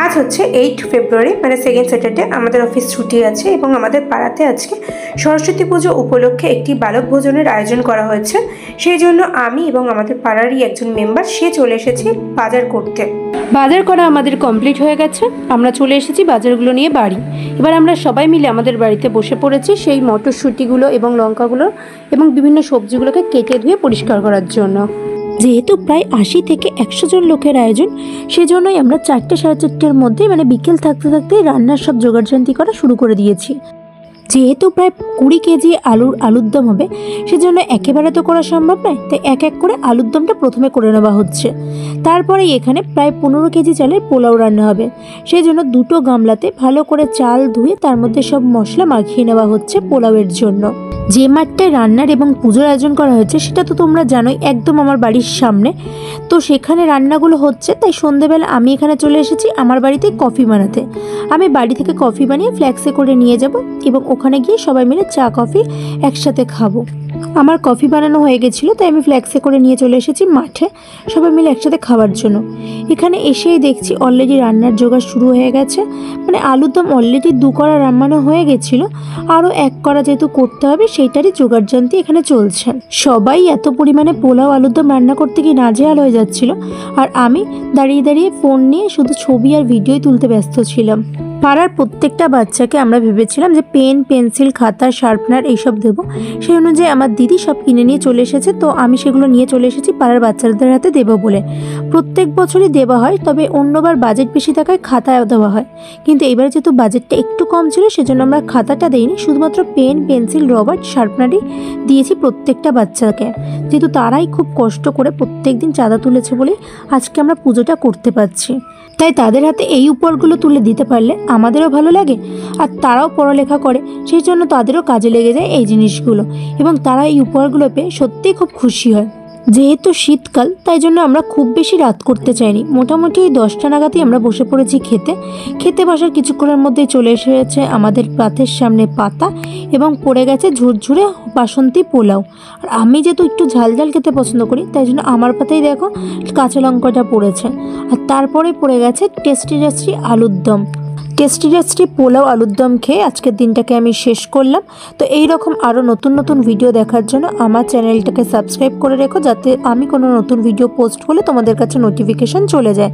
আজ হচ্ছে 8 ফেব্রুয়ারি, মানে সেকেন্ড স্যাটারডে। আমাদের অফিস ছুটি আছে এবং আমাদের পাড়াতে আজকে সরস্বতী পুজো উপলক্ষে একটি বালক ভোজনের আয়োজন করা হয়েছে। সেই জন্য আমি এবং আমাদের পাড়ারই একজন মেম্বার সে চলে এসেছি বাজার করতে। বাজার করা আমাদের কমপ্লিট হয়ে গেছে, আমরা চলে এসেছি বাজারগুলো নিয়ে বাড়ি। এবার আমরা সবাই মিলে আমাদের বাড়িতে বসে পড়েছি সেই মটরশুঁটিগুলো এবং লঙ্কাগুলো এবং বিভিন্ন সবজিগুলোকে কেটে ধুয়ে পরিষ্কার করার জন্য। যেহেতু প্রায় 80 থেকে 100 জন লোকের আয়োজন, সেজন্যই আমরা 4টে সাড়ে 4টের মধ্যে মানে বিকেল থাকতে থাকতেই রান্নার সব জোগাড়যন্ত্র করা শুরু করে দিয়েছি। যেহেতু প্রায় 20 কেজি আলুর দম হবে, সেজন্য একেবারে তো করা সম্ভব নয়, তাই এক এক করে আলুর দমটা প্রথমে করে নেওয়া হচ্ছে। তারপরে এখানে প্রায় 15 কেজি চালের পোলাও রান্না হবে, সেই জন্য 2টো গামলাতে ভালো করে চাল ধুয়ে তার মধ্যে সব মশলা মাখিয়ে নেওয়া হচ্ছে পোলাওয়ের জন্য। যে মাঠটায় রান্নার এবং পুজোর আয়োজন করা হয়েছে সেটা তো তোমরা জানোই, একদম আমার বাড়ির সামনে। তো সেখানে রান্নাগুলো হচ্ছে, তাই সন্ধেবেলা আমি এখানে চলে এসেছি আমার বাড়িতে কফি বানাতে। আমি বাড়ি থেকে কফি বানিয়ে ফ্ল্যাক্সে করে নিয়ে যাব এবং ওখানে গিয়ে সবাই মিলে চা কফি একসাথে খাবো। আমার কফি বানানো হয়ে গেছিলো, তাই আমি ফ্ল্যাক্সে করে নিয়ে চলে এসেছি মাঠে সবাই মিলে একসাথে খাওয়ার জন্য। এখানে এসেই দেখছি অলরেডি রান্নার জোগাড় শুরু হয়ে গেছে, মানে আলুর দম অলরেডি 2 কড়া রান্নানো হয়ে গেছিলো, আরও 1 কড়া যেহেতু করতে হবে সেইটারই জোগাড়যন্ত্র এখানে চলছে। সবাই এত পরিমাণে পোলাও আলুর দম রান্না করতে গিয়ে নাজেহাল হয়ে যাচ্ছিল, আর আমি দাঁড়িয়ে দাঁড়িয়ে ফোন নিয়ে শুধু ছবি আর ভিডিওই তুলতে ব্যস্ত ছিলাম। পাড়ার প্রত্যেকটা বাচ্চাকে আমরা ভেবেছিলাম যে পেন, পেন্সিল, খাতা, শার্পনার এইসব দেবো। সেই অনুযায়ী আমার দিদি সব কিনে নিয়ে চলে এসেছে, তো আমি সেগুলো নিয়ে চলে এসেছি পাড়ার বাচ্চাদের হাতে দেবো বলে। প্রত্যেক বছরই দেওয়া হয়, তবে অন্যবার বাজেট বেশি থাকায় খাতা দেওয়া হয়, কিন্তু এবার যেহেতু বাজেটটা একটু কম ছিল সেজন্য আমরা খাতাটা দিইনি, শুধুমাত্র পেন, পেন্সিল, রবার, শার্পনারই দিয়েছি প্রত্যেকটা বাচ্চাকে। যেহেতু তারাই খুব কষ্ট করে প্রত্যেক দিন চাঁদা তুলেছে বলেই আজকে আমরা পুজোটা করতে পারছি, তাই তাদের হাতে এই উপহারগুলো তুলে দিতে পারলে আমাদেরও ভালো লাগে আর তারাও পড়ালেখা করে, সেই জন্য তাদেরও কাজে লেগে যায় এই জিনিসগুলো, এবং তারা এই উপহারগুলো পেয়ে সত্যিই খুব খুশি হয়। যেহেতু শীতকাল, তাই জন্য আমরা খুব বেশি রাত করতে চাইনি, মোটামুটি ওই 10টা নাগাদই আমরা বসে পড়েছি খেতে বসার কিছুক্ষণের মধ্যেই চলে এসেছে আমাদের পাতের সামনে পাতা এবং পড়ে গেছে ঝুরঝুরে বাসন্তী পোলাও। আর আমি যেহেতু একটু ঝাল ঝাল খেতে পছন্দ করি, তাই জন্য আমার পাতেই দেখো কাঁচা লঙ্কাটা পড়েছে। আর তারপরে পড়ে গেছে টেস্টি টেস্টি আলুর দম। টেস্টি টেস্টি পোলাও আলুর দম খেয়ে আজকের দিনটাকে আমি শেষ করলাম। তো এই রকম আরও নতুন নতুন ভিডিও দেখার জন্য আমার চ্যানেলটাকে সাবস্ক্রাইব করে রেখো, যাতে আমি কোনো নতুন ভিডিও পোস্ট করলে তোমাদের কাছে নোটিফিকেশন চলে যায়।